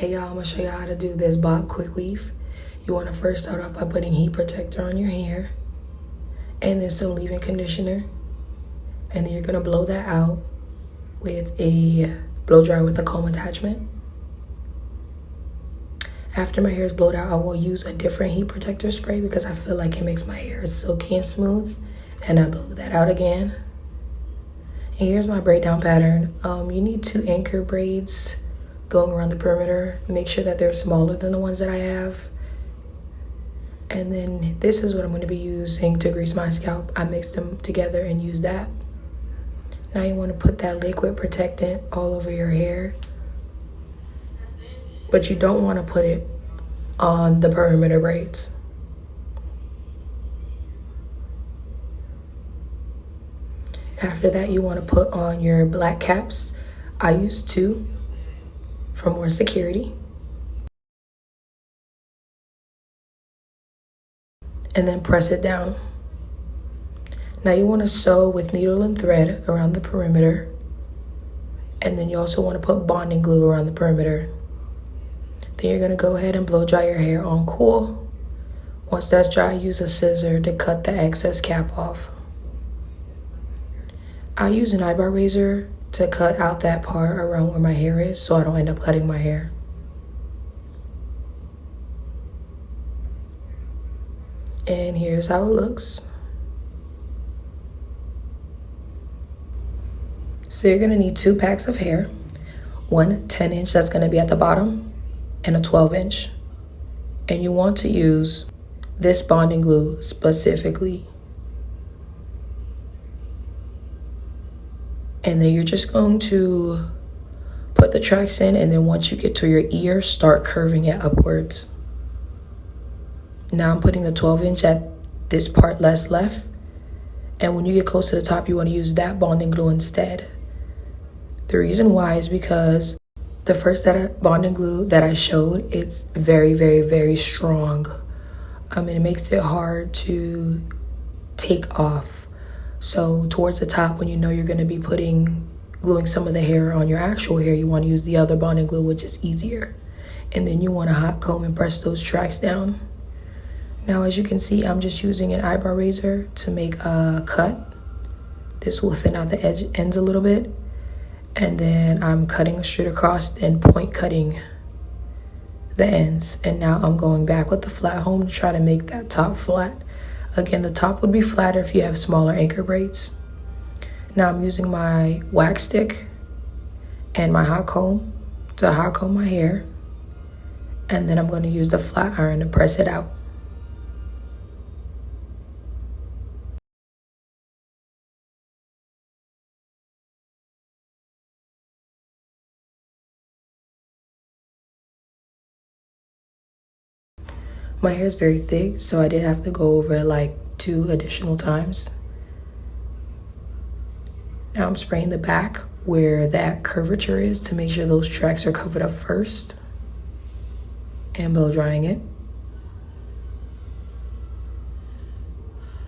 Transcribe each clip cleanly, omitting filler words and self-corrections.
Hey y'all, I'm gonna show you how to do this bob quick weave. You wanna first start off by putting heat protector on your hair and then some leave-in conditioner. And then you're gonna blow that out with a blow dryer with a comb attachment. After my hair is blowed out, I will use a different heat protector spray because I feel like it makes my hair silky and smooth. And I blow that out again. And here's my braid down pattern. You need 2 anchor braids going around the perimeter. Make sure that they're smaller than the ones that I have. And then this is what I'm going to be using to grease my scalp. I mixed them together and used that. Now you want to put that liquid protectant all over your hair. But you don't want to put it on the perimeter braids. After that, you want to put on your black caps. I use 2 for more security. And then press it down. Now you want to sew with needle and thread around the perimeter. And then you also want to put bonding glue around the perimeter. Then you're going to go ahead and blow dry your hair on cool. Once that's dry, use a scissor to cut the excess cap off. I use an eyebrow razor to cut out that part around where my hair is so I don't end up cutting my hair. And here's how it looks. So you're gonna need 2 packs of hair, one 10-inch that's gonna be at the bottom, and a 12-inch. And you want to use this bonding glue specifically. And then you're just going to put the tracks in, and then once you get to your ear, start curving it upwards. Now I'm putting the 12-inch at this part less left. And when you get close to the top, you want to use that bonding glue instead. The reason why is because the first set of bonding glue that I showed, it's very, very, very strong. It makes it hard to take off. So towards the top, when you know you're going to be gluing some of the hair on your actual hair, you want to use the other bonding glue, which is easier. And then you want to hot comb and press those tracks down. Now, as you can see, I'm just using an eyebrow razor to make a cut. This will thin out the ends a little bit. And then I'm cutting straight across and point cutting the ends. And now I'm going back with the flat comb to try to make that top flat. Again, the top would be flatter if you have smaller anchor braids. Now I'm using my wax stick and my hot comb to hot comb my hair. And then I'm going to use the flat iron to press it out. My hair is very thick, so I did have to go over it like 2 additional times. Now I'm spraying the back where that curvature is to make sure those tracks are covered up first. And blow drying it.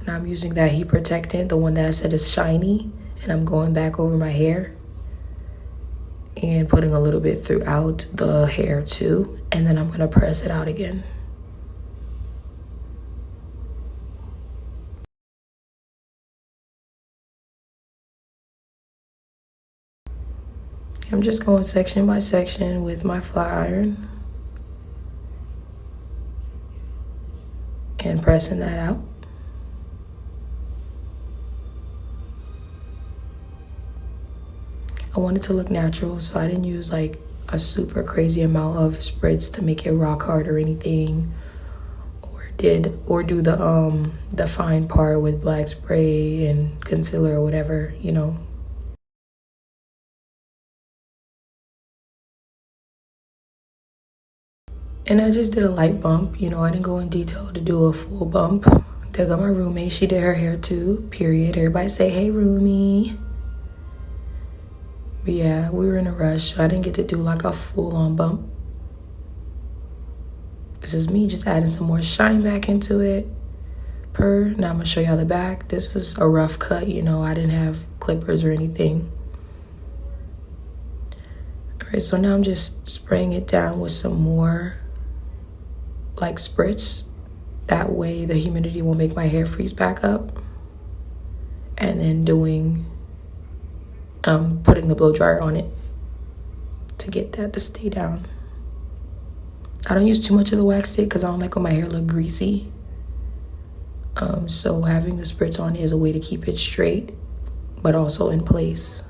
Now I'm using that heat protectant, the one that I said is shiny, and I'm going back over my hair and putting a little bit throughout the hair too. And then I'm gonna press it out again. I'm just going section by section with my flat iron and pressing that out. I want it to look natural, so I didn't use like a super crazy amount of spritz to make it rock hard or anything, or do the fine part with black spray and concealer or whatever, you know. And I just did a light bump, you know, I didn't go in detail to do a full bump. There got my roommate, she did her hair too, period. Everybody say, hey, Remy. But yeah, we were in a rush, so I didn't get to do like a full-on bump. This is me just adding some more shine back into it. Now I'm gonna show y'all the back. This is a rough cut, you know, I didn't have clippers or anything. Alright, so now I'm just spraying it down with some more like spritz. That way the humidity won't make my hair freeze back up. And then putting the blow dryer on it to get that to stay down. I don't use too much of the wax stick because I don't like when my hair look greasy. So having the spritz on is a way to keep it straight, but also in place.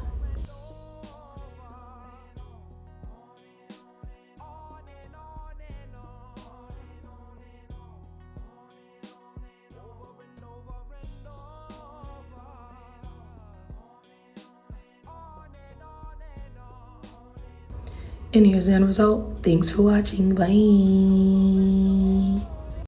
And here's the end result. Thanks for watching. Bye.